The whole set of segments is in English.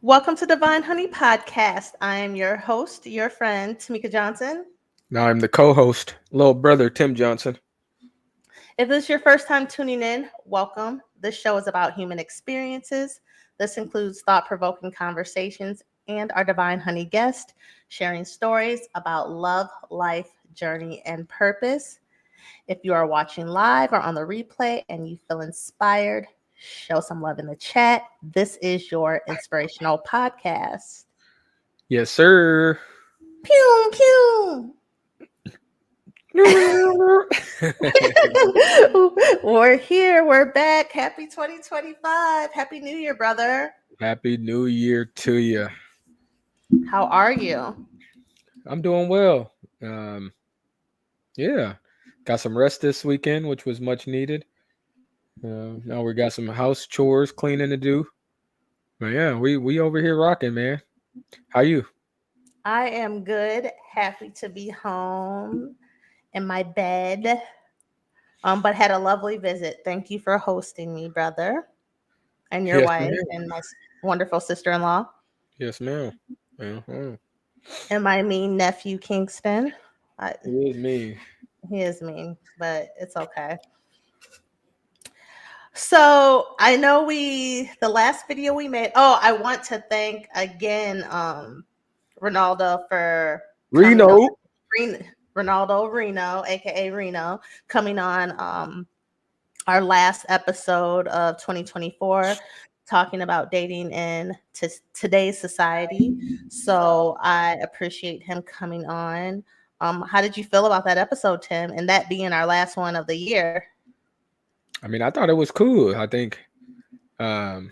Welcome to Divine Honey Podcast. I am your host, your friend, Tamika Johnson. Now I'm the co-host, little brother Tim Johnson. If this is your first time tuning in, welcome. This show is about human experiences. This includes thought provoking conversations and our Divine Honey guest sharing stories about love, life, journey, and purpose. If you are watching live or on the replay and you feel inspired, show some love in the chat. This is your inspirational podcast. Yes, sir. Pew, pew. We're here. We're back. Happy 2025. Happy New Year, brother. Happy New Year to you. How are you? I'm doing well. Um, yeah, got some rest this weekend, which was much needed. Now we got some house chores cleaning to do. But yeah, we over here rocking, man. How you? I am good. Happy to be home in my bed. But had a lovely visit. Thank you for hosting me, brother, and your Yes, wife, ma'am. and my wonderful sister-in-law, Yes, ma'am. Uh-huh. and my mean nephew Kingston. I, It is me. he is mean, but it's okay. So I know the last video we made. Oh, I want to thank again Ronaldo for coming on. Reno. Ronaldo Reno, aka Reno, coming on our last episode of 2024, talking about dating in today's society. So I appreciate him coming on. How did you feel about that episode, Tim? And that being our last one of the year. I mean, I thought it was cool. I think um,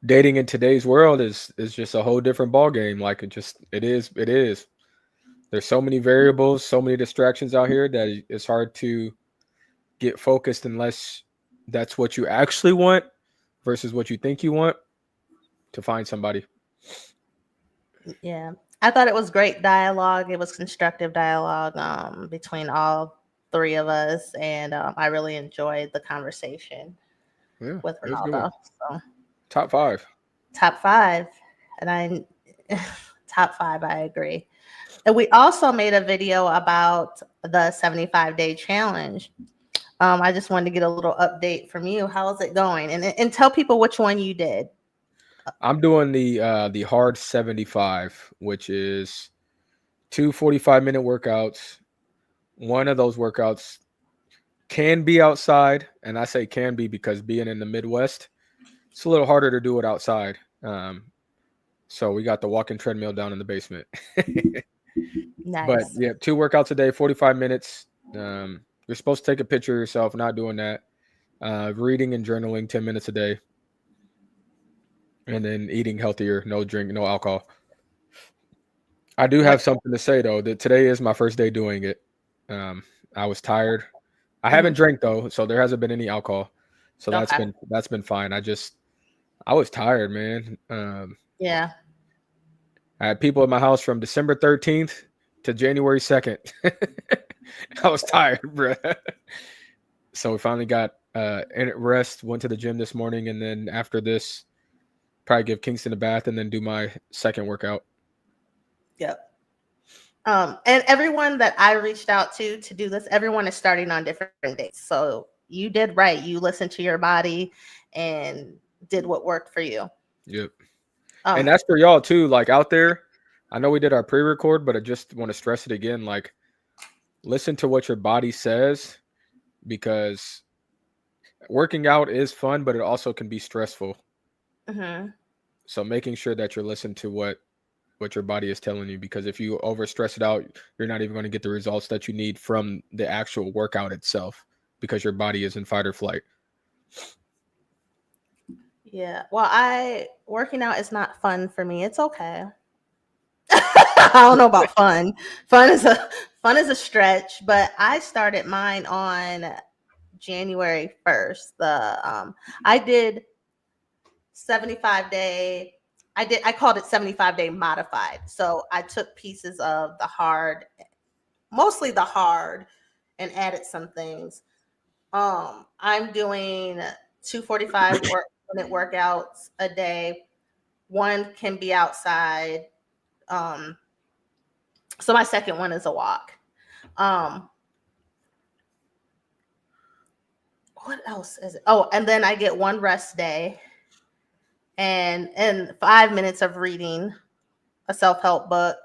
dating in today's world is just a whole different ball game. Like it is. There's so many variables, so many distractions out here that it's hard to get focused unless that's what you actually want versus what you think you want to find somebody. Yeah. I thought it was great dialogue. It was constructive dialogue between all three of us. And I really enjoyed the conversation Yeah, with it was good. Ronaldo. So Top five. top five. And I top five, I agree. And we also made a video about the 75-day challenge. I just wanted to get a little update from you. How is it going? And tell people which one you did. I'm doing the hard 75, which is two 45-minute workouts. One of those workouts can be outside, and I say can be because being in the Midwest, it's a little harder to do it outside. So we got the walking treadmill down in the basement. But Nice. yeah, two workouts a day, 45 minutes. You're supposed to take a picture of yourself, not doing that. Reading and journaling 10 minutes a day. And then eating healthier, no drink, no alcohol. I do What? have something to say though, that today is my first day doing it. I was tired. I haven't Mhm. drank though, so there hasn't been any alcohol. So that's Okay. been fine. I was tired, man. Yeah. I had people in my house from December 13th to January 2nd. I was tired, bro. So we finally got in rest, went to the gym this morning, and then after this, probably give Kingston a bath and then do my second workout. Yep. And everyone that I reached out to do this, everyone is starting on different dates. So you did right. You listened to your body and did what worked for you. Yep. And Um, that's for y'all too. Like out there, I know we did our pre-record, but I just want to stress it again. Like, listen to what your body says because working out is fun, but it also can be stressful. mhm. So making sure that you're listening to what your body is telling you, because if you over stress it out, you're not even going to get the results that you need from the actual workout itself because your body is in fight or flight. Yeah. Well, I working out is not fun for me. It's okay. I don't know about fun. Fun is a stretch, but I started mine on January 1st. I did 75-day. I called it 75-day modified. So I took pieces of the hard, mostly the hard, and added some things. I'm doing 2 45-minute workouts a day. one can be outside. Um, so my second one is a walk. Um, what else is it? Oh, and then I get one rest day and 5 minutes of reading a self-help book,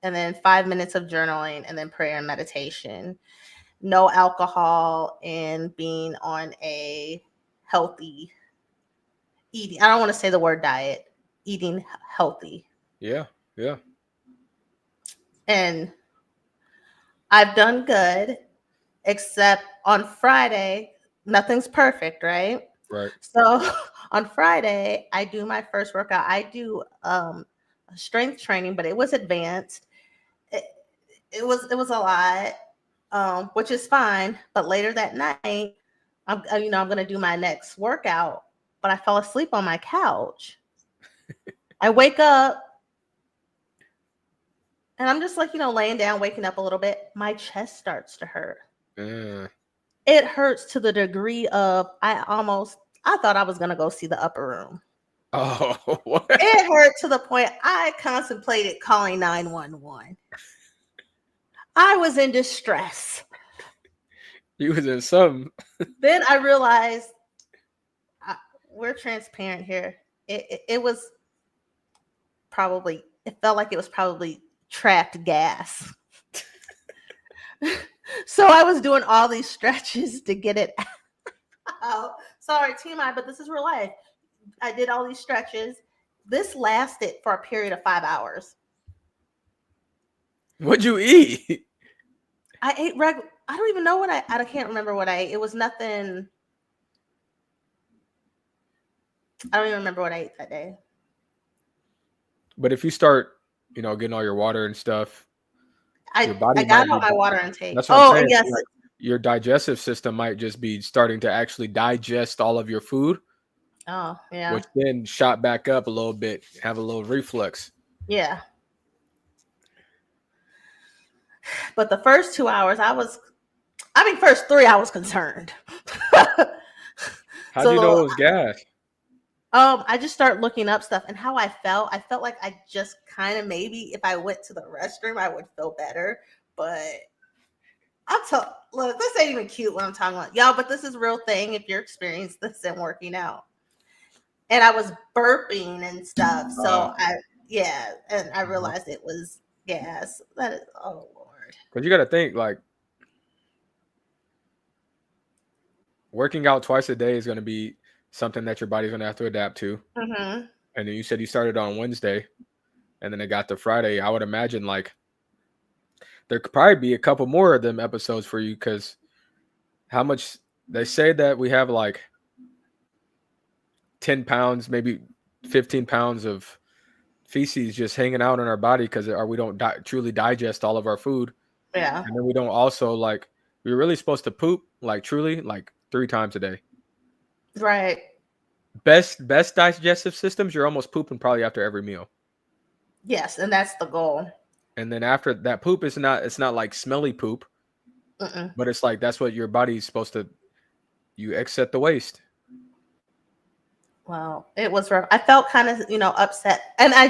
and then 5 minutes of journaling, and then prayer and meditation. No alcohol, and being on a healthy eating. I don't want to say the word diet, eating healthy. Yeah. Yeah. And I've done good, except on Friday, nothing's perfect, right? Right. So on Friday, I do my first workout. I do strength training, but it was advanced. It, it was a lot, which is fine. But later that night, I'm gonna do my next workout, but I fell asleep on my couch. I wake up and I'm just like, laying down, waking up a little bit. My chest starts to hurt. Uh, It hurts to the degree of I thought I was gonna go see the upper room. oh, what? It hurt to the point I contemplated calling 911. I was in distress. You was in some. Then I realized we're transparent here. It was probably, it felt like it was probably trapped gas. So I was doing all these stretches to get it out. Sorry, TMI, but this is real life. I did all these stretches. This lasted for a period of 5 hours. What'd you eat? I ate I don't even know what I can't remember what I ate. It was nothing. I don't even remember what I ate that day. But if you start, getting all your water and stuff, your I body got might all be. my water intake. That's what I'm Oh, and saying. yes, Like, your digestive system might just be starting to actually digest all of your food, oh yeah, which then shot back up a little bit, have a little reflux. yeah. But the first 2 hours, first three, I was concerned. How'd you know So it was gas? I just start looking up stuff and how I felt like I just kind of, maybe if I went to the restroom, I would feel better. But look, this ain't even cute what I'm talking about, y'all. But this is a real thing. If you're experiencing this and working out, and I was burping and stuff, so yeah, and I realized it was gas. That is, oh Lord. Because you got to think, like, working out twice a day is going to be something that your body's going to have to adapt to. Mm-hmm. And then you said you started on Wednesday, and then it got to Friday. I would imagine, like, there could probably be a couple more of them episodes for you, because how much they say that we have, like, 10 pounds, maybe 15 pounds of feces just hanging out in our body because we don't truly digest all of our food. Yeah. And then we don't also, like, we're really supposed to poop, like, truly, like, 3 times a day. Right. Best digestive systems, you're almost pooping probably after every meal. Yes, and that's the goal. And then after that poop, it's not like smelly poop, Mm-mm. but it's like that's what your body's supposed to, you exit the waste. Well, it was rough. I felt kind of, upset. And I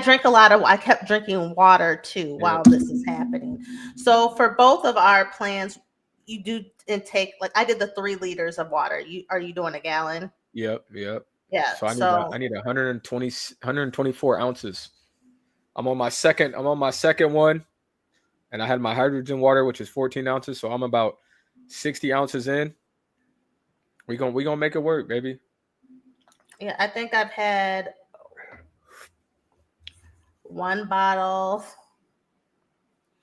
kept drinking water too Yeah. while this is happening. So for both of our plans, you do intake, like I did the 3 liters of water. Are you doing a gallon? Yep. Yeah. So So I need 124 ounces. I'm on my second one, and I had my hydrogen water, which is 14 ounces. So I'm about 60 ounces in. We gonna make it work, baby. yeah, I think I've had one bottle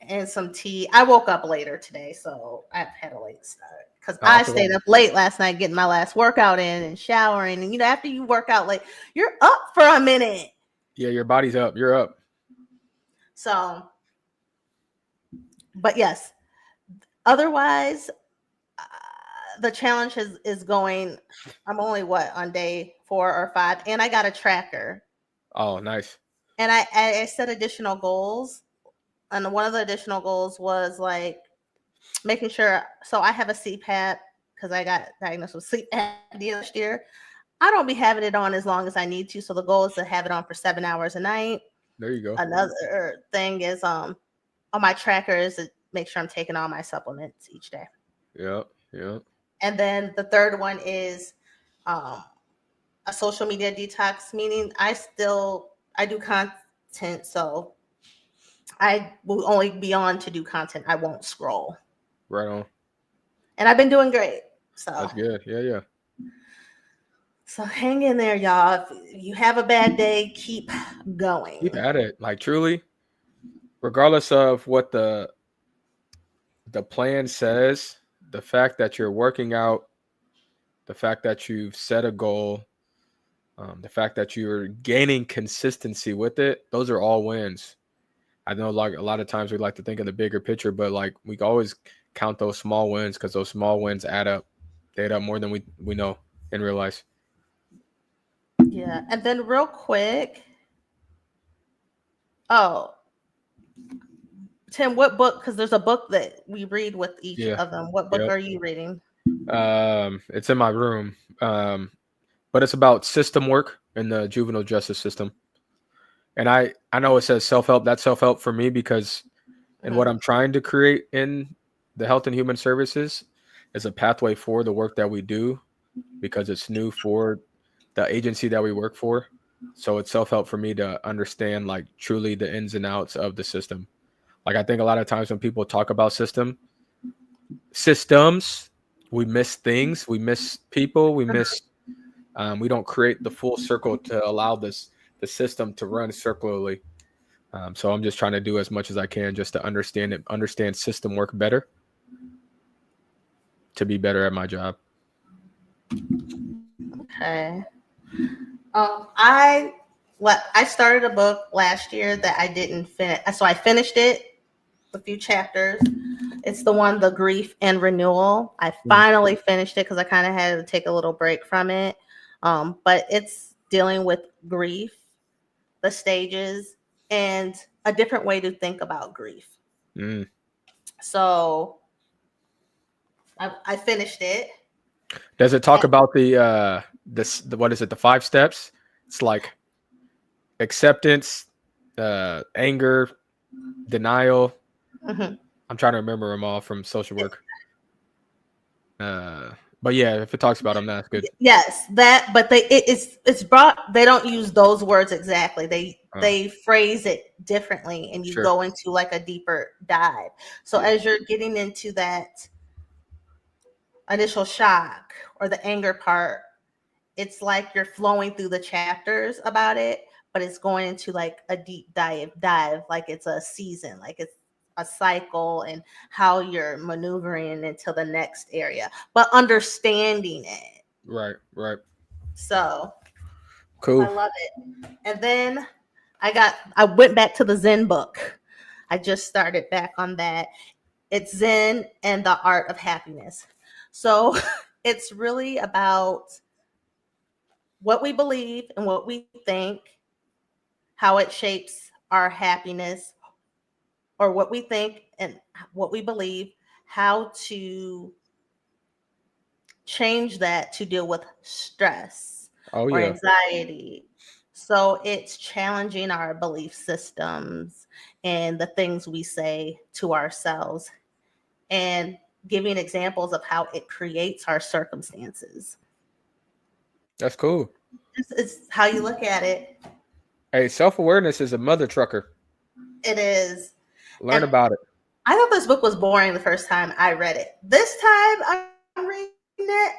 and some tea. I woke up later today, so I've had a late start because I stayed up late last night getting my last workout in and showering. And after you work out late, you're up for a minute. Yeah, your body's up. You're up. So, but yes, otherwise, the challenge is going. I'm only on day 4 or 5, and I got a tracker. Oh, nice. And I set additional goals, and one of the additional goals was like making sure. So I have a CPAP because I got diagnosed with sleep apnea last year. I don't be having it on as long as I need to. So the goal is to have it on for 7 hours a night. There you go. Another thing is on my tracker is to make sure I'm taking all my supplements each day. Yeah, yeah. And then the third one is um, a social media detox, meaning I do content, so I will only be on to do content. I won't scroll, Right on. and I've been doing great. So That's good. Yeah, yeah. hang in there, y'all. If you have a bad day, keep Keep going. at it. Like truly, regardless of what the plan says, the fact that you're working out, the fact that you've set a goal, the fact that you're gaining consistency with it, those are all wins. I know like a lot of times we like to think of the bigger picture, but like we always count those small wins because those small wins add up. They add up more than we know in real life. Yeah, and then real quick, oh, Tim, what book? Because there's a book that we read with each Yeah. of them. What book Yep. are you reading? It's in my room. But it's about system work in the juvenile justice system. And I know it says self-help. That's self-help for me because and what Mhm. I'm trying to create in the health and human services is a pathway for the work that we do because it's new for the agency that we work for. So it's self-help for me to understand like truly the ins and outs of the system. Like I think a lot of times when people talk about systems, we miss things, we miss people, we don't create the full circle to allow the system to run circularly. So I'm just trying to do as much as I can just to understand system work better, to be better at my job. Okay. I started a book last year that I didn't finish, so I finished it, a few chapters. It's the one, The Grief and Renewal. I Mm. finally finished it because I kind of had to take a little break from it. But it's dealing with grief, the stages, and a different way to think about grief. Mm. So I finished it. Does it talk about the what is it, the 5 steps? It's like acceptance, anger, denial. Mhm. I'm trying to remember them all from social work. But yeah, if it talks about them, that's good. Yes, that, but it's brought. They don't use those words exactly. They Oh, they phrase it differently, and you sure. go into like a deeper dive. So Yeah. as you're getting into that initial shock or the anger part, it's like you're flowing through the chapters about it, but it's going into like a deep dive, like it's a season, like it's a cycle, and how you're maneuvering into the next area, but understanding it. Right. Right. So I Cool. love it. And then I went back to the Zen book. I just started back on that. It's Zen and the Art of Happiness. So it's really about what we believe and what we think, how it shapes our happiness, or what we think and what we believe, how to change that to deal with stress Oh or yeah. anxiety. So it's challenging our belief systems and the things we say to ourselves, and giving examples of how it creates our circumstances. That's cool. It's how you look at it. Hey, self-awareness is a mother trucker. It is. Learn And about it. I thought this book was boring the first time I read it. This time I'm reading it.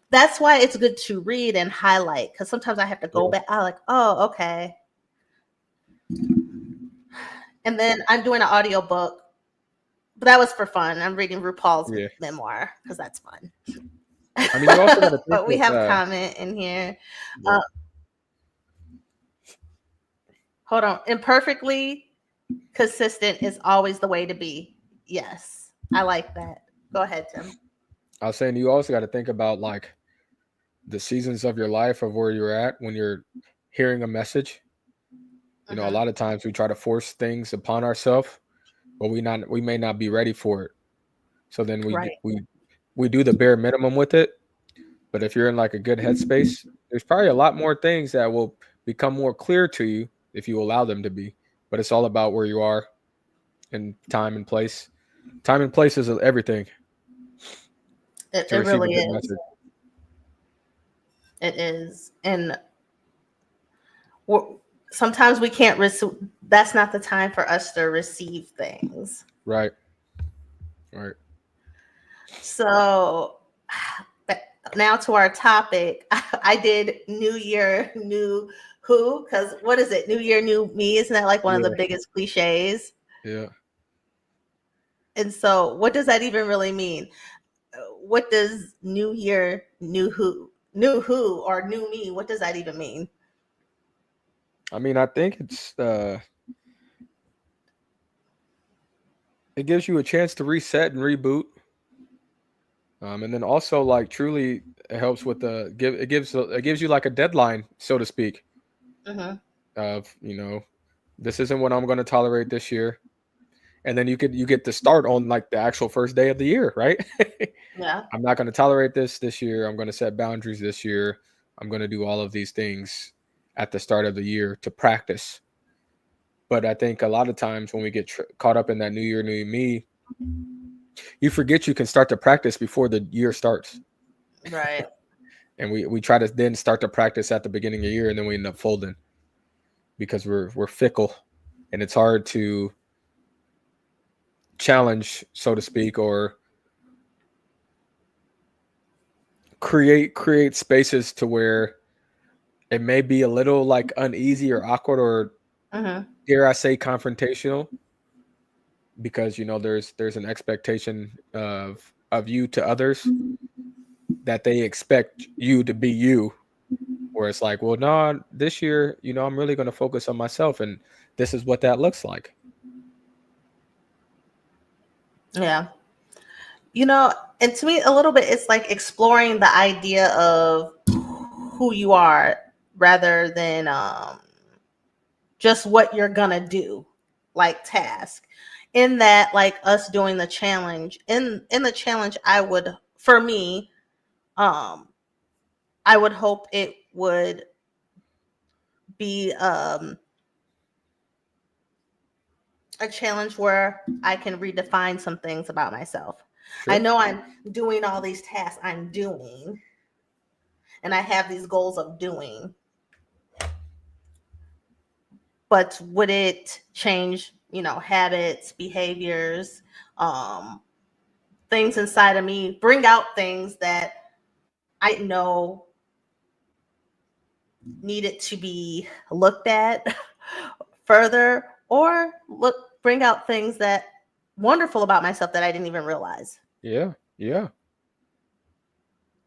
That's why it's good to read and highlight, because sometimes I have to go Yeah. back. I like, oh, okay. And then I'm doing an audio book, but that was for fun. I'm reading RuPaul's Yeah. memoir because that's fun. I mean, you also got to think But we with have comment in here. yeah. Uh, Hold on. Imperfectly consistent is always the way to be. Yes, I like that. Go ahead, Tim. I was saying you also got to think about like the seasons of your life of where you're at when you're hearing a message. You know, a Mm-hmm. lot of times we try to force things upon ourselves, but we may not be ready for it. So then Right. we we do the bare minimum with it. But if you're in like a good headspace, there's probably a lot more things that will become more clear to you if you allow them to be. But it's all about where you are and time and place. Time and place is everything It, to it receive a really good is. message. It is. And we're, sometimes we can't receive, that's not the time for us to receive things. Right. Right. So now to our topic. I did New Year, New Who, because what is it? New Year, New Me. Isn't that like one of the Yeah. biggest cliches? Yeah. And so what does that even really mean? What does New Year, New Who, or New Me, what does that even mean? I mean, I think it gives you a chance to reset and reboot. And then also like truly it helps with it gives you like a deadline, so to speak, Mm-hmm. of, this isn't what I'm going to tolerate this year. And then you get to start on like the actual first day of the year, right? Yeah. I'm not going to tolerate this year. I'm going to set boundaries this year. I'm going to do all of these things at the start of the year to practice. But I think a lot of times when we get caught up in that new year, new me, you forget you can start to practice before the year starts. Right. And we try to then start to practice at the beginning of the year, and then we end up folding because we're fickle, and it's hard to challenge, so to speak, or create spaces to where it may be a little like uneasy or awkward or Mm-hmm. dare I say confrontational, because there's an expectation of you to others that they expect you to be you, where it's like, well, no, this year, I'm really going to focus on myself, and this is what that looks like. Yeah. And to me, a little bit, it's like exploring the idea of who you are rather than just what you're gonna do, like task. In that, like us doing the challenge. In the challenge, for me, um, I would hope it would be a challenge where I can redefine some things about myself. I Sure. know I'm doing all these tasks I'm doing, and I have these goals of doing, but would it change, habits, behaviors, um, things inside of me, bring out things that I didn't know needed to be looked at further, or bring out things that wonderful about myself that I didn't even realize. Yeah. Yeah.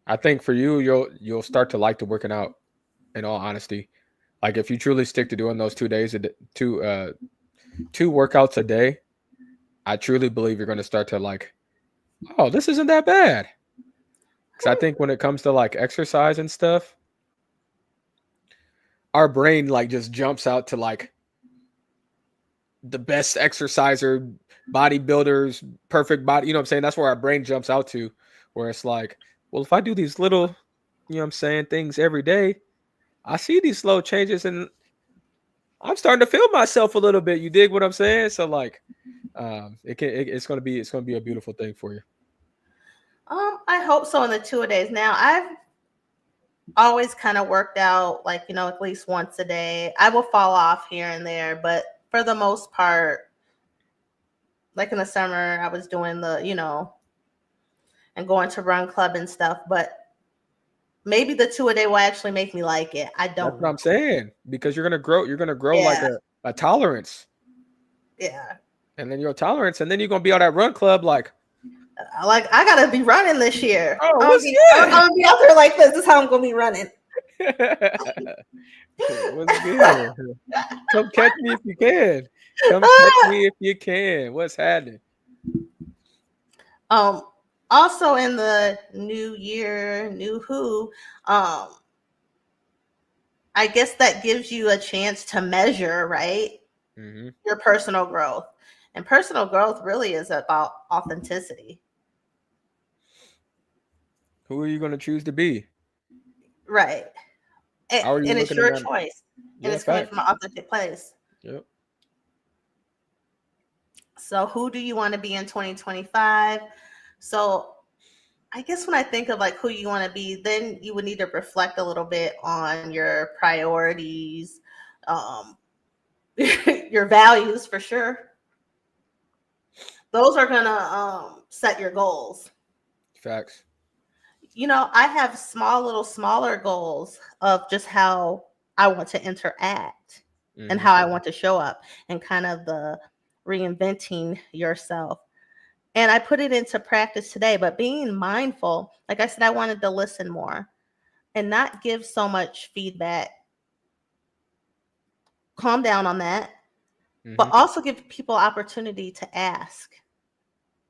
I think for you, you'll start to like to working out. In all honesty, like if you truly stick to doing those 2 days, two workouts a day, I truly believe you're going to start to like, oh, this isn't that bad. Because I think when it comes to like exercise and stuff, our brain like just jumps out to like the best exerciser, bodybuilders, perfect body. You know what I'm saying? That's where our brain jumps out to, where it's like, well, if I do these little, things every day, I see these slow changes and I'm starting to feel myself a little bit. You dig what I'm saying? So like, it's gonna be a beautiful thing for you. I hope so in the 2 days. Now I've always kind of worked out like, at least once a day. I will fall off here and there, but for the most part, like in the summer, I was doing and going to run club and stuff, but maybe the 2 a day will actually make me like it. I That's don't what know. I'm saying, because you're gonna grow. You're gonna grow like Yeah. a tolerance, Yeah. and then your tolerance, and then you're gonna be on that run club like, Like I gotta be running this year. oh, I'm gonna what's be, I'm good? gonna be out there like this. This is how I'm gonna be running. What's good? Come catch me if you can. Come catch me if you can. What's happening? um. Also, in the new year, new who, I guess that gives you a chance to measure, right? Hmm. Your personal growth. And personal growth really is about authenticity. Who are you going to choose to be? Right. How are you And it's looking in your that? choice. And Yeah, it's coming from facts. an authentic place. Yep. So who do you want to be in 2025? So I guess when I think of like who you want to be, then you would need to reflect a little bit on your priorities, um, your values for sure. Those are gonna set your goals. Facts. I have smaller goals of just how I want to interact and Hmm. how I want to show up and kind of the reinventing yourself. And I put it into practice today, but being mindful, like I said, I wanted to listen more and not give so much feedback. Calm down on that, but Hmm. also give people opportunity to ask or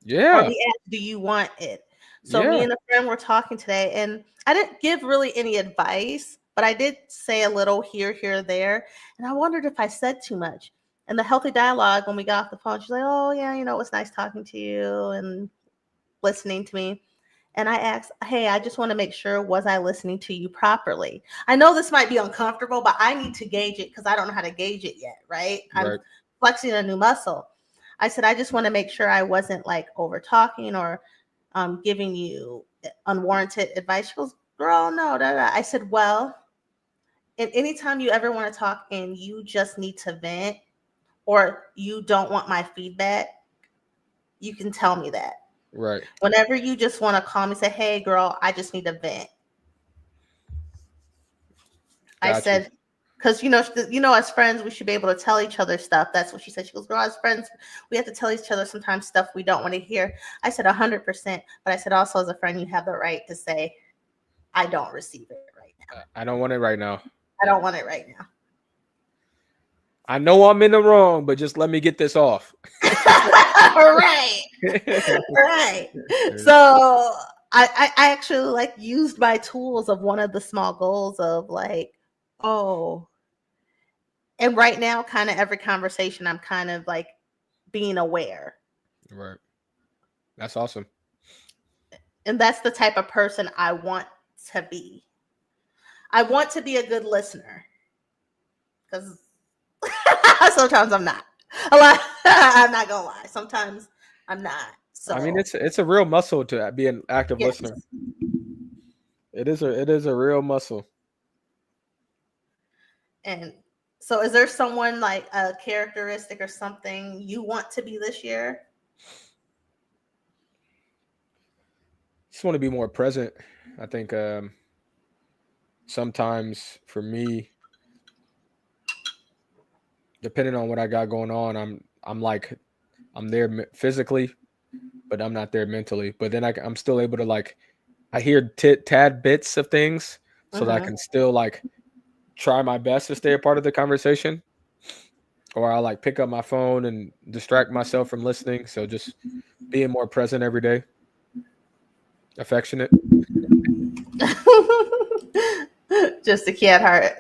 Yeah. be asked, do you want it? So me Yeah. and a friend were talking today, and I didn't give really any advice, but I did say a little here, there. And I wondered if I said too much. And the healthy dialogue, when we got off the phone, she's like, oh, yeah, it was nice talking to you and listening to me. And I asked, hey, I just want to make sure, was I listening to you properly? I know this might be uncomfortable, but I need to gauge it because I don't know how to gauge it yet, right? I'm Right. flexing a new muscle. I said, I just want to make sure I wasn't like over talking or giving you unwarranted advice. She goes, girl, no, da, da. I said, well, and anytime you ever want to talk and you just need to vent or you don't want my feedback, you can tell me that. Right. Whenever you just want to call me, say, hey, girl, I just need a vent. I Got you. said, because as friends, we should be able to tell each other stuff. That's what she said. She goes, girl, as friends, we have to tell each other sometimes stuff we don't want to hear. I said 100%, but I said also as a friend, you have the right to say, I don't receive it right now. I don't want it right now. I don't want it right now. I know I'm in the wrong, but just let me get this off. Right, right. So I actually like used my tools of one of the small goals of like, oh, and right now, kind of every conversation, I'm kind of like being aware. Right. That's awesome. And that's the type of person I want to be. I want to be a good listener because sometimes I'm not. A lot, I'm not gonna lie. Sometimes I'm not. I mean, So it's a real muscle to be an active yes. listener. It is a real muscle. And so, is there someone like a characteristic or something you want to be this year? Just want to be more present. I think sometimes for me, depending on what I got going on, I'm like I'm there physically, but I'm not there mentally. But then I'm still able to like I hear tad bits of things, so that I Mm-hmm. can still like try my best to stay a part of the conversation, or I'll like pick up my phone and distract myself from listening. So just being more present every day, affectionate. Just a cat heart.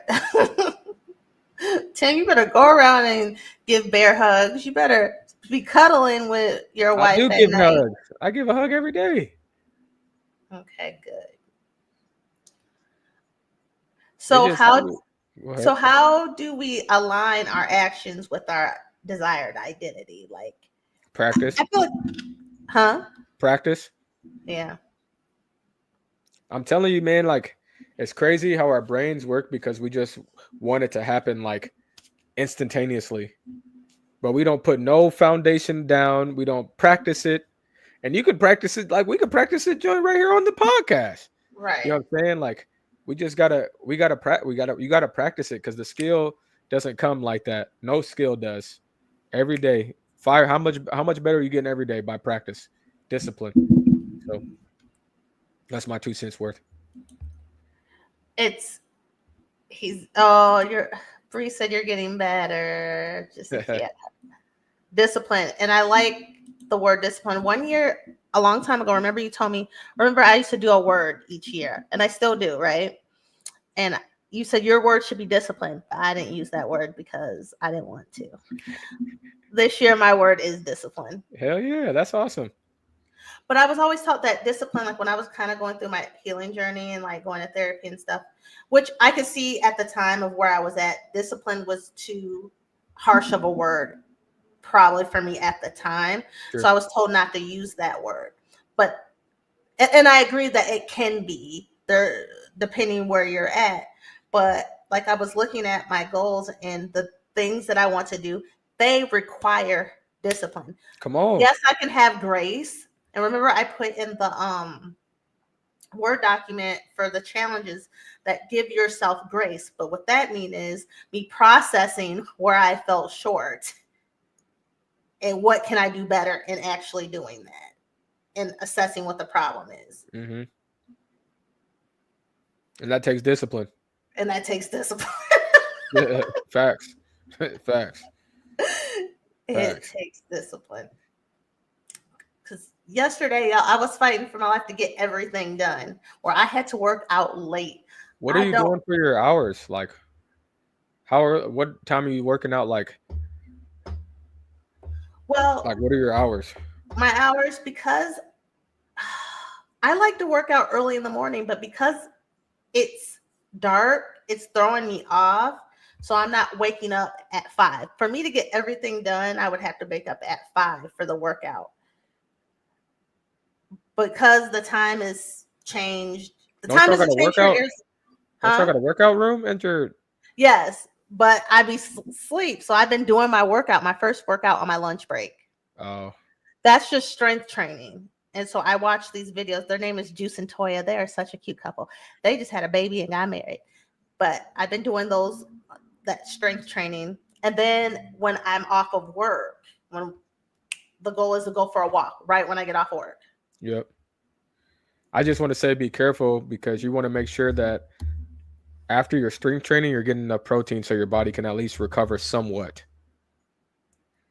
Tim, you better go around and give bear hugs. You better be cuddling with your I wife do at give night. hugs. I give a hug every day. Okay, good. It So just how go ahead. so how do we align our actions with our desired identity? Like Practice, I feel like, huh? practice. Yeah. I'm telling you, man. Like it's crazy how our brains work because we just want it to happen like instantaneously, but we don't put no foundation down. We don't practice it. And you could practice it like we could practice it joint right here on the podcast. You Right. know what I'm saying? Like you gotta practice it because the skill doesn't come like that. No skill does. Every day. Fire how much better are you getting every day by practice? Discipline. So that's my 2 cents worth. It's you're Bree said you're getting better. Just a cat. Discipline. And I like the word discipline. One year, a long time ago, remember I used to do a word each year, and I still do, right? And you said your word should be discipline. But I didn't use that word because I didn't want to. This year, my word is discipline. Hell yeah, that's awesome. But I was always taught that discipline, like when I was kind of going through my healing journey and like going to therapy and stuff, which I could see at the time of where I was at, discipline was too harsh of a word probably for me at the time. So Sure. I was told not to use that word. But and I agree that it can be there depending where you're at. But like I was looking at my goals and the things that I want to do, they require discipline. Come on. Yes, I can have grace. And remember I put in the Word document for the challenges that give yourself grace. But what that means is me processing where I felt short and what can I do better in actually doing that and assessing what the problem is. Hmm. And that takes discipline. And that takes discipline. Yeah, facts. Facts. It Facts. takes discipline. Because yesterday I was fighting for my life to get everything done, where I had to work out late. What are I you don't. doing for your hours? Like, what time are you working out? Well, What are your hours? my hours, because I like to work out early in the morning, but because it's dark, it's throwing me off. So I'm not waking up at 5. For me to get everything done, I would have to wake up at 5 for the workout. Because the time is changed. The Don't time y'all isn't got a changed here. workout? Don't y'all Huh? got a workout room? Enter. Yes, but I be sleep. So I've been doing my workout, my first workout on my lunch break. Oh, That's just strength training. And so I watch these videos. Their name is Juice and Toya. They are such a cute couple. They just had a baby and got married. But I've been doing that strength training. And then when I'm off of work, when the goal is to go for a walk, right when I get off of work. yep. I just want to say be careful because you want to make sure that after your strength training, you're getting enough protein so your body can at least recover somewhat.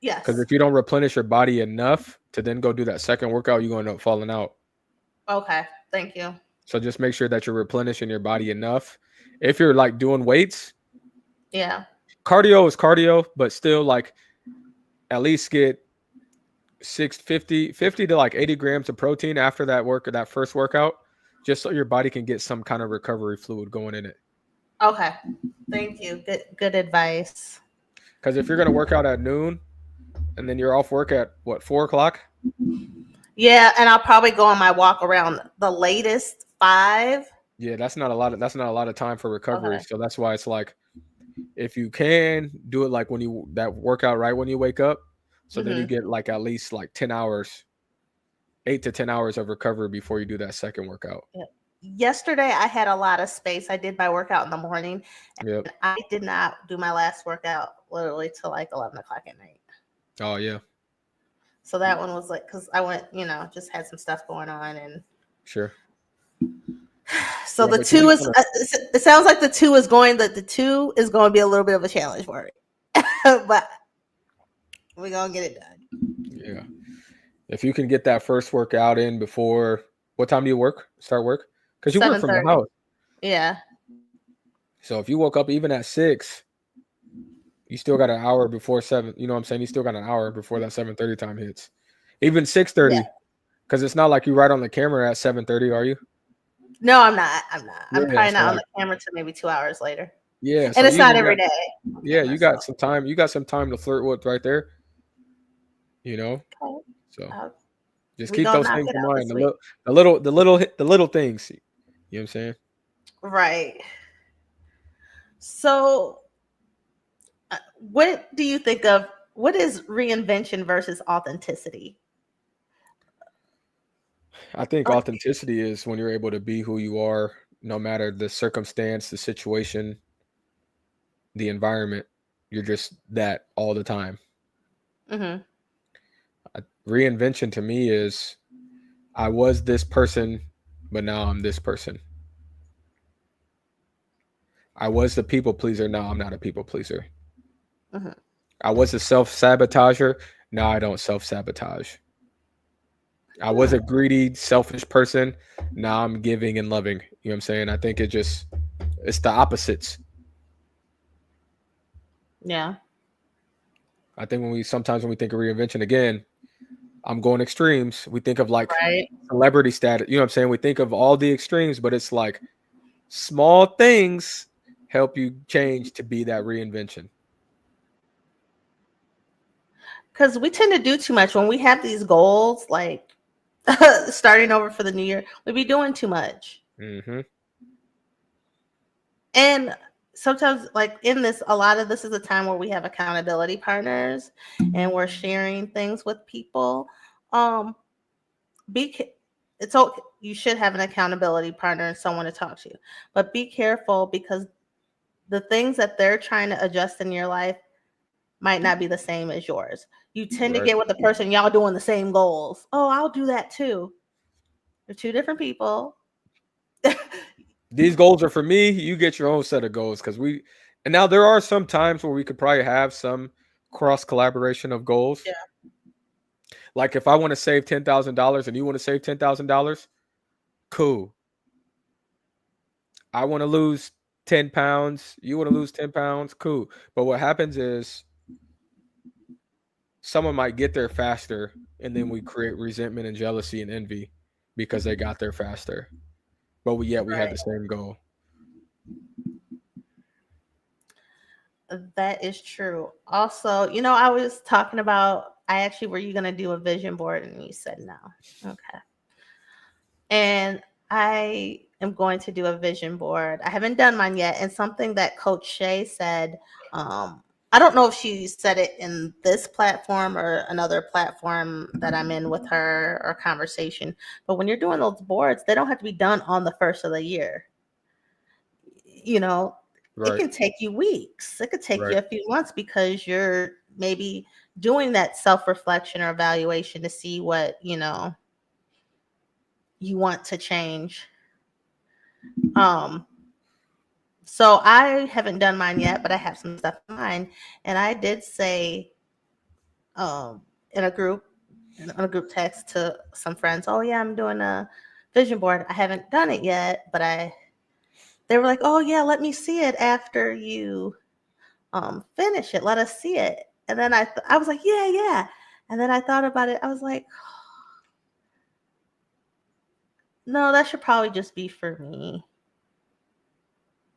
Because Yes. if you don't replenish your body enough to then go do that second workout, you're going to end up falling out. Okay. Thank you. So just make sure that you're replenishing your body enough. If you're like doing weights, Yeah. cardio is cardio, but still like at least get 50 to like 80 grams of protein after that first workout, just so your body can get some kind of recovery fluid going in it. Okay. Thank you. Good advice. Because if you're going to work out at noon and then you're off work at what, 4 o'clock? Yeah, and I'll probably go on my walk around the latest 5. Yeah, that's not a lot of time for recovery. Okay. So that's why it's like if you can do it like when you that workout right when you wake up, so then you Hmm. get like at least like 10 hours, 8 to 10 hours of recovery before you do that second workout. Yeah. Yesterday I had a lot of space. I did my workout in the morning. Yep. And I did not do my last workout literally till like 11 o'clock at night. Oh yeah, So that one was like, because I went, just had some stuff going on. And sure. so Yeah, the but you two just is, wanna it sounds like the two is going to be a little bit of a challenge for me. But we're going to get it done. yeah. If you can get that first workout in before what time do you start work? Because you work from the 7:30. house. Yeah. So if you woke up even at 6, you still got an hour before 7. You know what I'm saying? You still got an hour before that 7:30 time hits. Even Yeah. 6:30, because it's not like you right on the camera at 7:30, are you? No, I'm not. I'm not. I'm Yeah. probably So not on like, the camera till maybe 2 hours later. yeah. And So it's you not even every got, day. yeah, Camera, you so got some time. You got some time to flirt with right there. You know. okay. So Uh, just we keep gonna those knock things it in out mind. this week. The little things. You know what I'm saying? Right. So, what do you think of what is reinvention versus authenticity? I think Like, authenticity is when you're able to be who you are, no matter the circumstance, the situation, the environment. You're just that all the time. hmm Reinvention to me is I was this person, but now I'm this person. I was the people pleaser, now I'm not a people pleaser. hmm I was a self sabotager, now I don't self sabotage. I was a greedy, selfish person, now I'm giving and loving. You know what I'm saying? I think it's the opposites. Yeah. I think when we think of reinvention again, I'm going extremes. We think of like Right. celebrity status. You know what I'm saying? We think of all the extremes, but it's like small things help you change to be that reinvention. Because we tend to do too much when we have these goals, like starting over for the new year. We be doing too much, Hmm. and sometimes, like in this, a lot of this is a time where we have accountability partners, and we're sharing things with people. Um, be ca- it's okay. You should have an accountability partner and someone to talk to, but be careful because the things that they're trying to adjust in your life might not be the same as yours. You tend to Right. get with the person y'all doing the same goals. Oh, I'll do that too. They're two different people. These goals are for me. You get your own set of goals because we, and now there are some times where we could probably have some cross collaboration of goals. Yeah. Like if I want to save $10,000 and you want to save $10,000, cool. I want to lose 10 pounds. You want to lose 10 pounds, cool. But what happens is someone might get there faster, and then we create resentment and jealousy and envy because they got there faster. But yet we had the Right. same goal. That is true. Also, I was talking about, I actually, were you going to do a vision board? And you said no. Okay. And I am going to do a vision board. I haven't done mine yet. And something that Coach Shay said, I don't know if she said it in this platform or another platform that I'm in with her or conversation, but when you're doing those boards, they don't have to be done on the first of the year. You know, it Right. can take you weeks. It could take Right. you a few months because you're maybe doing that self-reflection or evaluation to see what, you want to change. Um, so I haven't done mine yet, but I have some stuff in mind. And I did say in a group text to some friends, oh yeah, I'm doing a vision board. I haven't done it yet, but they were like, oh yeah, let me see it after you finish it. Let us see it. And then I was like, yeah, yeah. And then I thought about it. I was like, no, that should probably just be for me.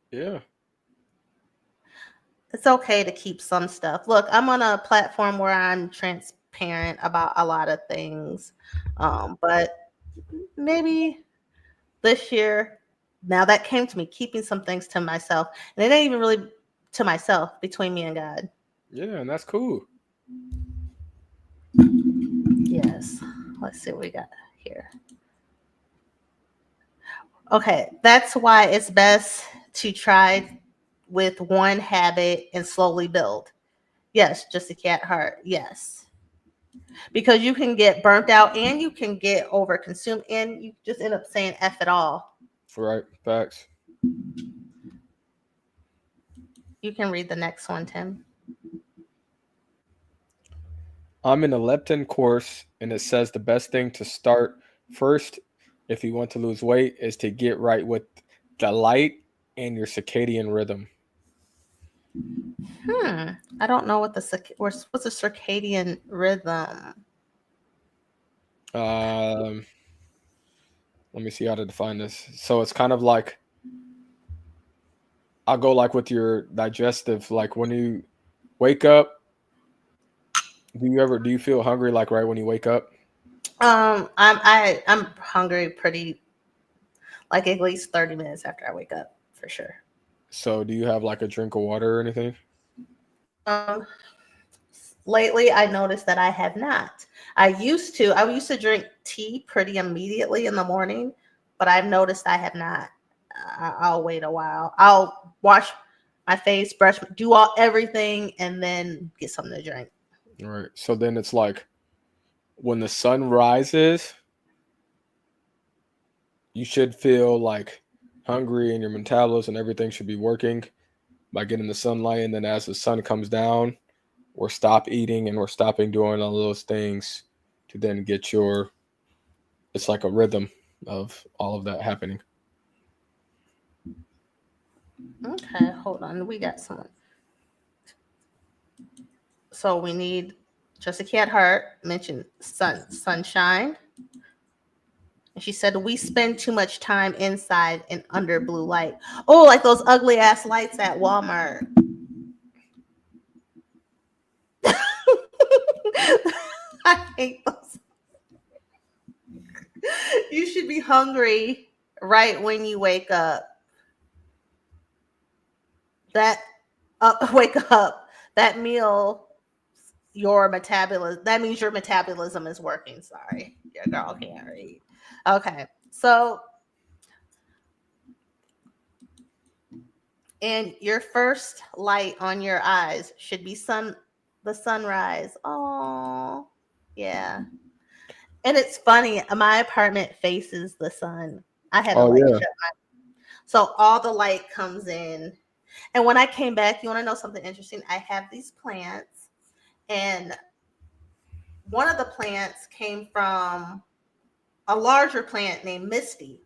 Yeah. It's okay to keep some stuff. Look, I'm on a platform where I'm transparent about a lot of things. But maybe this year, now that came to me, keeping some things to myself. And it ain't even really to myself, between me and God. Yeah. And that's cool. Yes. Let's see what we got here. Okay, that's why it's best to try with one habit and slowly build. Yes, just a cat heart. Yes. Because you can get burnt out and you can get over consumed and you just end up saying F it all. Right. Facts. You can read the next one, Tim. I'm in a leptin course, and it says the best thing to start first if you want to lose weight is to get right with the light and your circadian rhythm. I don't know what what's a circadian rhythm. Um, Let me see how to define this. So it's kind of like I'll go like with your digestive, like when you wake up, do you feel hungry like right when you wake up? I'm hungry pretty like at least 30 minutes after I wake up for sure. So do you have like a drink of water or anything? Um, Lately, I noticed that I have not. I used to drink tea pretty immediately in the morning, but I've noticed I have not. I'll wait a while. I'll wash my face, do everything, and then get something to drink. All right. So then it's like when the sun rises, you should feel like hungry and your metabolism and everything should be working by getting the sunlight. And then as the sun comes down, we're stop eating and we're stopping doing all those things to then get your, it's like a rhythm of all of that happening. Okay, hold on. We got someone. So we need Just a Cat Heart mentioned sunshine. And she said, we spend too much time inside and under blue light. Oh, like those ugly ass lights at Walmart. I hate those. You should be hungry right when you wake up. That wake up. That meal, your metabolism. That means your metabolism is working. Sorry, your girl can't read. Okay, so and your first light on your eyes should be the sunrise. Oh, yeah. And it's funny, my apartment faces the sun. I had to Oh like yeah. shut so all the light comes in. And when I came back, you want to know something interesting? I have these plants, and one of the plants came from a larger plant named Misty.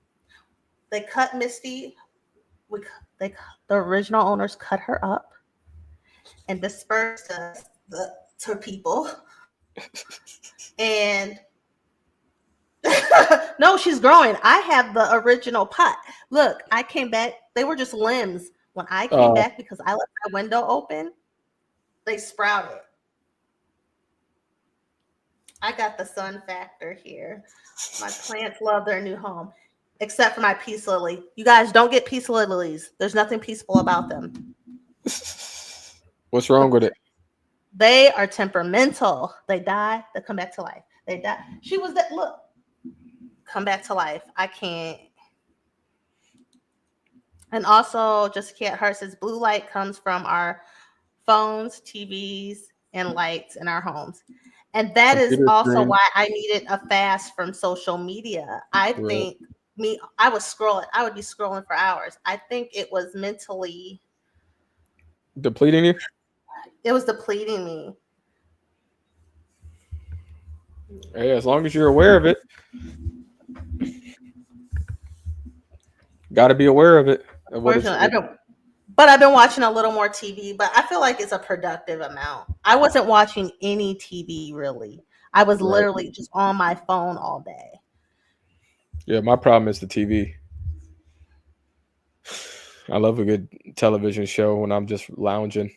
They cut Misty. We they the original owners cut her up and dispersed us to people. And no, she's growing. I have the original pot. Look, I came back. They were just limbs. When I came Uh, back, because I left my window open, they sprouted. I got the sun factor here. My plants love their new home, except for my peace lily. You guys don't get peace lilies. There's nothing peaceful about them. what's wrong with it? They are temperamental. They die, they come back to life. They die. She was that look, come back to life. I can't. And also, just Cat Heart says blue light comes from our phones, TVs, and lights in our homes. And that is Computer also screens. why I needed a fast from social media. I Right. think I was scrolling, I would be scrolling for hours. I think it was mentally, Depleting you. it was depleting me. Hey, as long as you're aware of it, got to be aware of it of what it's. Unfortunately, I've been watching a little more TV, but I feel like it's a productive amount. I wasn't watching any TV really. I was Right. literally just on my phone all day. Yeah, my problem is the TV. I love a good television show when I'm just lounging.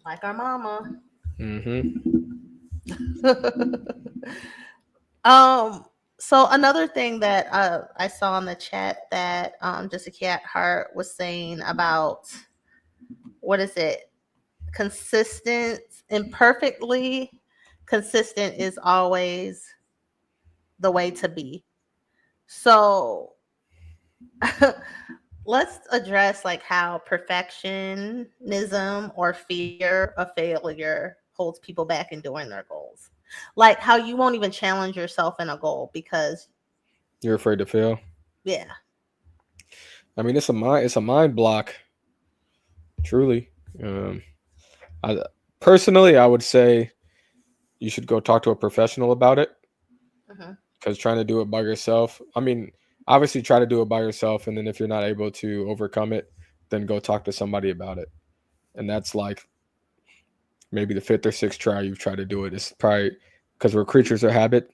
Like our mama. Hmm. um so another thing that I saw in the chat that just a cat heart was saying about, what is it, consistent, imperfectly consistent is always the way to be. So let's address like how perfectionism or fear of failure holds people back in doing their goals. Like how you won't even challenge yourself in a goal because, You're afraid to fail. yeah. I mean, it's a mind block. Truly. Um, I personally, I would say you should go talk to a professional about it Hmm. because trying to do it by yourself. I mean, obviously, try to do it by yourself, and then if you're not able to overcome it, then go talk to somebody about it. And that's like maybe the fifth or sixth try you've tried to do it. It's probably because we're creatures of habit,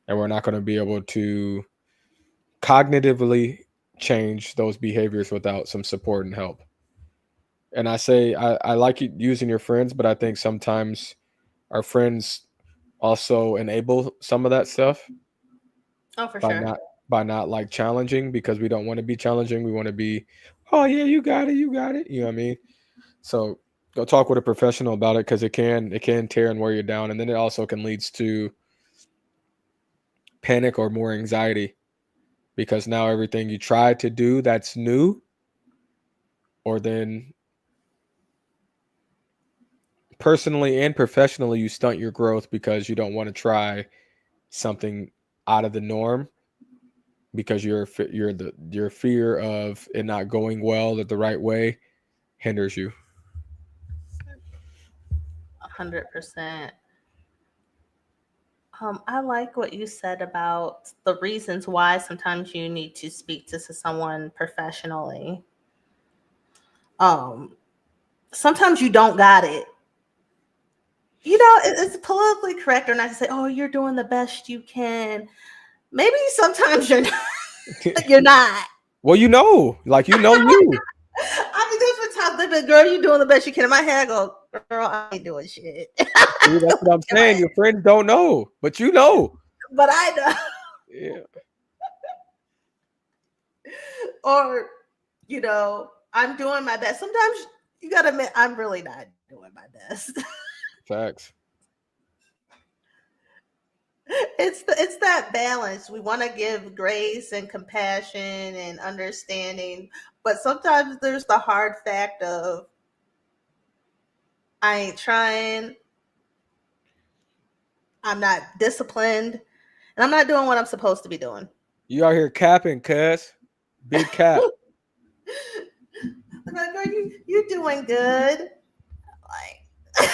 and we're not going to be able to cognitively change those behaviors without some support and help. And I say I like using your friends, but I think sometimes our friends also enable some of that stuff Oh, for by sure. not like challenging because we don't want to be challenging. We want to be, oh yeah, you got it, you got it. You know what I mean? So go talk with a professional about it because it can tear and wear you down, and then it also can leads to panic or more anxiety because now everything you try to do that's new, or then personally and professionally you stunt your growth because you don't want to try something out of the norm because your fear of it not going well or the right way hinders you. 100%. I like what you said about the reasons why sometimes you need to speak to someone professionally. Um, Sometimes you don't got it. it's politically correct or not to say, "Oh, you're doing the best you can." Maybe sometimes you're not. You're not. Well, like you. I mean, there's been times they've been, "Girl, you doing the best you can." In my head, I go, "Girl, I ain't doing shit." See, that's what I'm In my saying. head. Your friends don't know, but you know. But I know. Yeah, Or, I'm doing my best. Sometimes you gotta admit, I'm really not doing my best. facts. It's that balance. We want to give grace and compassion and understanding, but sometimes there's the hard fact of I ain't trying, I'm not disciplined, and I'm not doing what I'm supposed to be doing. You out here capping, cuz. Big cap. I'm like, girl, you doing good. Like,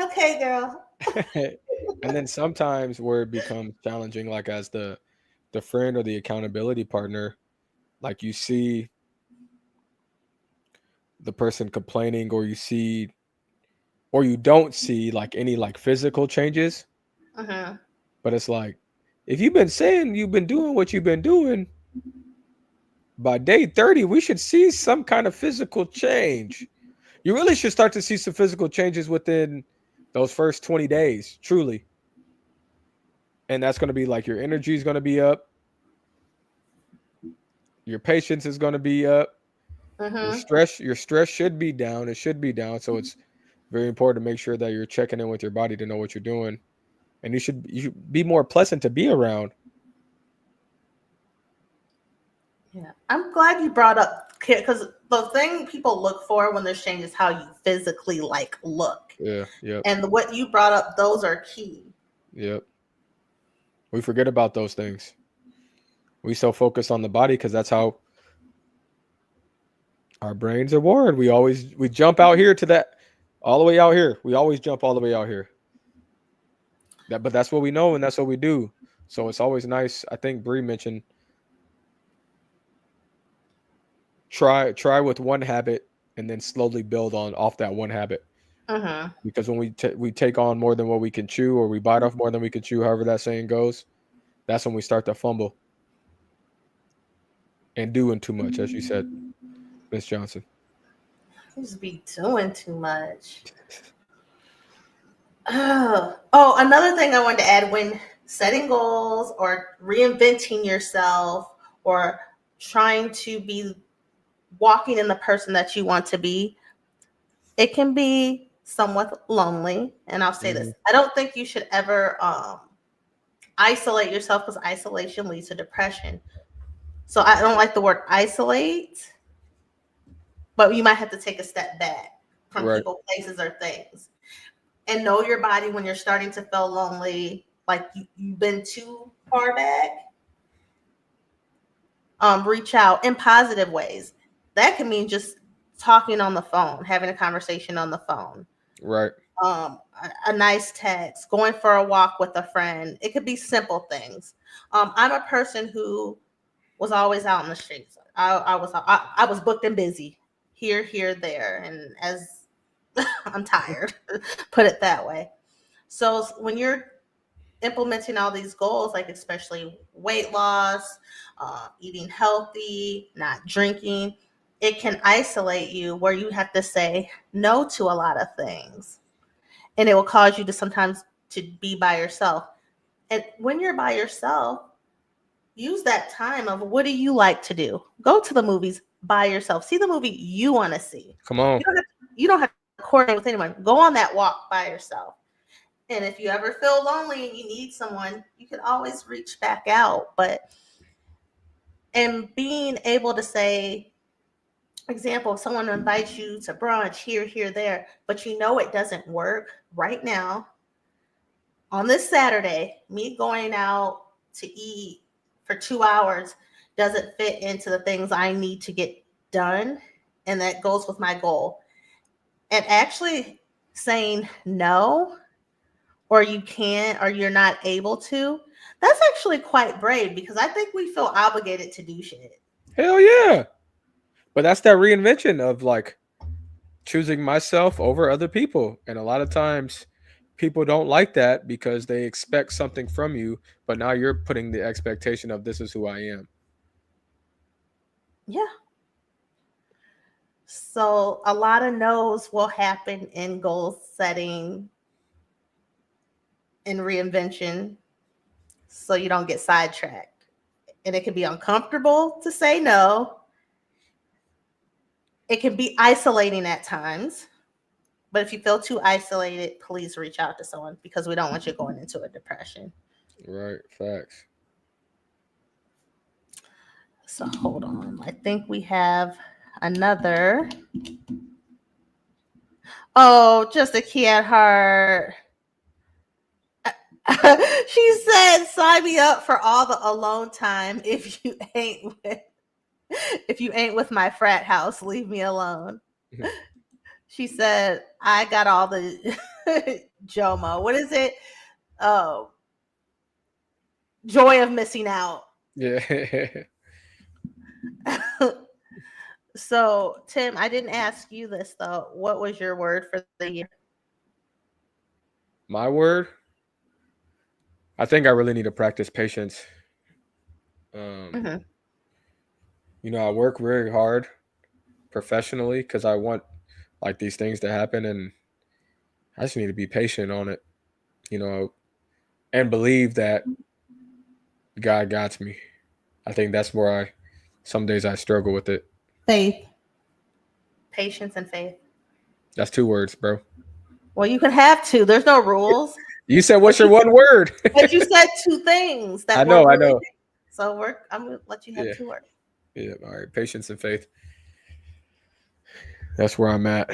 okay, girl. And then sometimes where it becomes challenging, like as the friend or the accountability partner, like you see the person complaining, or you don't see like any like physical changes, Mm-hmm. but it's like if you've been saying you've been doing what you've been doing, by day 30 we should see some kind of physical change. You really should start to see some physical changes within those first 20 days, truly. And that's going to be like your energy is going to be up, your patience is going to be up, Mm-hmm. your stress should be down. It should be down. So it's very important to make sure that you're checking in with your body to know what you're doing. And you should be more pleasant to be around. Yeah, I'm glad you brought up because the thing people look for when there's change is how you physically like look, Yeah, yep, and what you brought up, those are key. yep. We forget about those things. We so focus on the body because that's how our brains are wired. We jump out here to that, all the way out here. We always jump all the way out here. But that's what we know and that's what we do. So it's always nice. I think Bree mentioned try with one habit and then slowly build on off that one habit. Mm-hmm. Because when we take on more than what we can chew, or we bite off more than we can chew, however that saying goes, that's when we start to fumble and doing too much, as you said, Miss Johnson. Just be doing too much. Oh, another thing I wanted to add when setting goals or reinventing yourself or trying to be walking in the person that you want to be, it can be somewhat lonely. And I'll say Hmm. this, I don't think you should ever isolate yourself because isolation leads to depression. So I don't like the word isolate, but you might have to take a step back from Right, people, places, or things and know your body when you're starting to feel lonely, like you've been too far back. Reach out in positive ways. That can mean just talking on the phone, having a conversation on the phone, right, a nice text, going for a walk with a friend. It could be simple things. I'm a person who was always out in the streets. I was booked and busy here, there, and as I'm tired, put it that way. So when you're implementing all these goals, like especially weight loss, eating healthy, not drinking, it can isolate you where you have to say no to a lot of things, and it will cause you to sometimes to be by yourself. And when you're by yourself, use that time of what do you like to do? Go to the movies by yourself. See the movie you want to see. come on. You don't have to coordinate with anyone. Go on that walk by yourself. And if you ever feel lonely and you need someone, you can always reach back out. But and being able to say, example, if someone invites you to brunch here, there, but you know it doesn't work right now, on this Saturday, me going out to eat for 2 hours doesn't fit into the things I need to get done. And that goes with my goal. And actually saying no, or you can't, or you're not able to, that's actually quite brave because I think we feel obligated to do shit. Hell yeah. But that's that reinvention of like choosing myself over other people. And a lot of times people don't like that because they expect something from you, but now you're putting the expectation of this is who I am. Yeah. So a lot of no's will happen in goal setting and reinvention so you don't get sidetracked. And it can be uncomfortable to say no. It can be isolating at times. But if you feel too isolated, please reach out to someone because we don't want you going into a depression. Right. Facts. So hold on. I think we have another. Oh, just a key at heart. She said, "Sign me up for all the alone time. If you ain't with my frat house, leave me alone." She said, "I got all the JOMO. What is it? Oh, joy of missing out." Yeah. So, Tim, I didn't ask you this though. What was your word for the year? My word, I think I really need to practice patience. Um, Mm-hmm. I work very hard professionally because I want like these things to happen, and I just need to be patient on it, you know, and believe that God got me. I think that's where some days I struggle with it. Faith, patience, and faith. That's two words, bro. Well, you can have two. There's no rules. You said, But what's your you, one word? but you said two things I that were know, I really know. big. So I'm gonna let you have Yeah, two words. yeah. All right, patience and faith. That's where I'm at.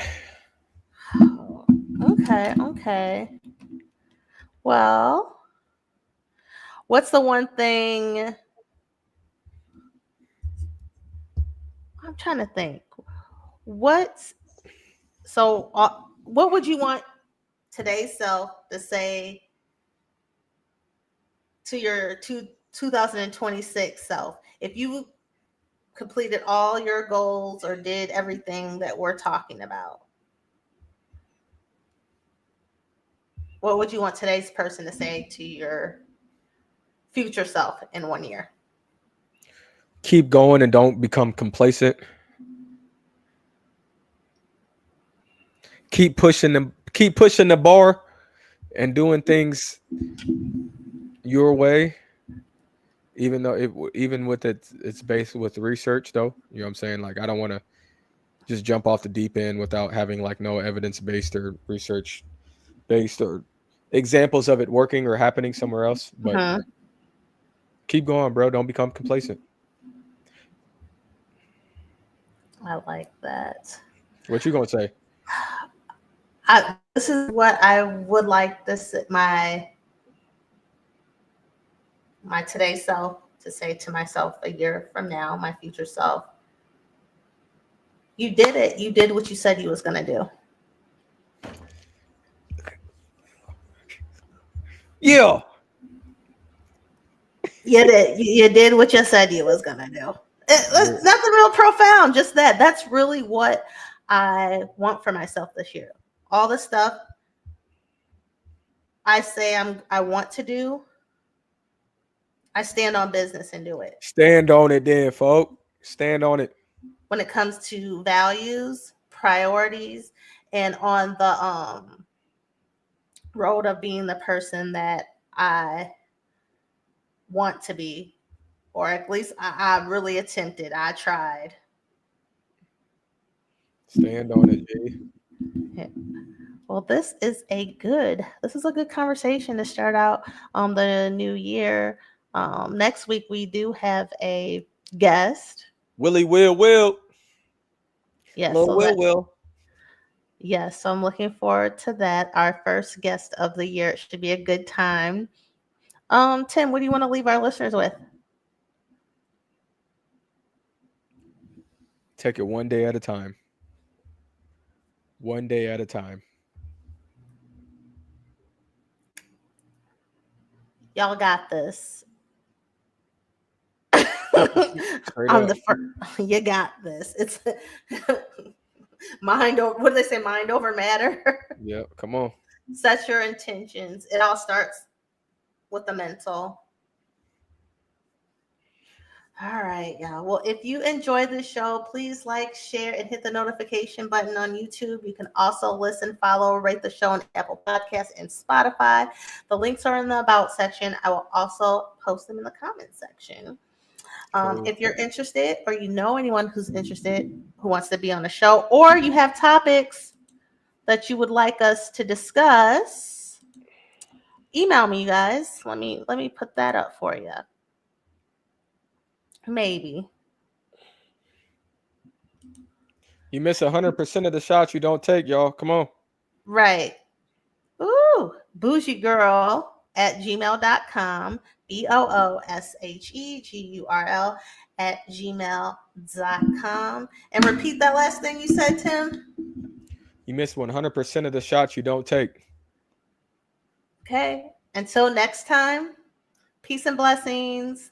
Oh, okay, okay. Well, what's the one thing I'm trying to think? What's so? What would you want today's self to say to your 2026 self if you completed all your goals or did everything that we're talking about? What would you want today's person to say to your future self in 1 year? Keep going and don't become complacent. Keep pushing the bar and doing things your way, even though even with it's based with research though. You know what I'm saying? Like I don't want to just jump off the deep end without having like no evidence based or research based or examples of it working or happening somewhere else. But Mm-hmm. keep going, bro. Don't become complacent. I like that. What you gonna say? This is what I would like this my today's self to say to myself a year from now, my future self. You did it. You did what you said you was gonna do. Yeah. You did what you said you was gonna do. Yeah. That's nothing real profound. Just that. That's really what I want for myself this year. All the stuff I want to do, I stand on business and do it. Stand on it, then, folk. Stand on it. When it comes to values, priorities, and on the road of being the person that I want to be, or at least I really attempted. I tried. Stand on it, G. Yeah. Well, this is a good conversation to start out on the new year. Next week we do have a guest. Willie will. Yes, Lil so that Will. yes, so I'm looking forward to that. Our first guest of the year. It should be a good time. Tim, what do you want to leave our listeners with? Take it one day at a time. One day at a time. Y'all got this. Straight I'm up. the first. You got this. It's Mind over, what do they say? Mind over matter. Yeah, come on. Set your intentions. It all starts with the mental. All right, y'all. Well, if you enjoyed this show, please like, share, and hit the notification button on YouTube. You can also listen, follow, rate the show on Apple Podcasts and Spotify. The links are in the About section. I will also post them in the comment section. Cool. If you're interested, or you know anyone who's interested who wants to be on the show, or you have topics that you would like us to discuss, email me, you guys. Let me put that up for you. Maybe. You miss 100% of the shots you don't take, y'all. Come on. Right. Ooh, bougiegirl@gmail.com. BOOSHEGURL @gmail.com. And repeat that last thing you said, Tim. You miss 100% of the shots you don't take. Okay. Until next time, peace and blessings.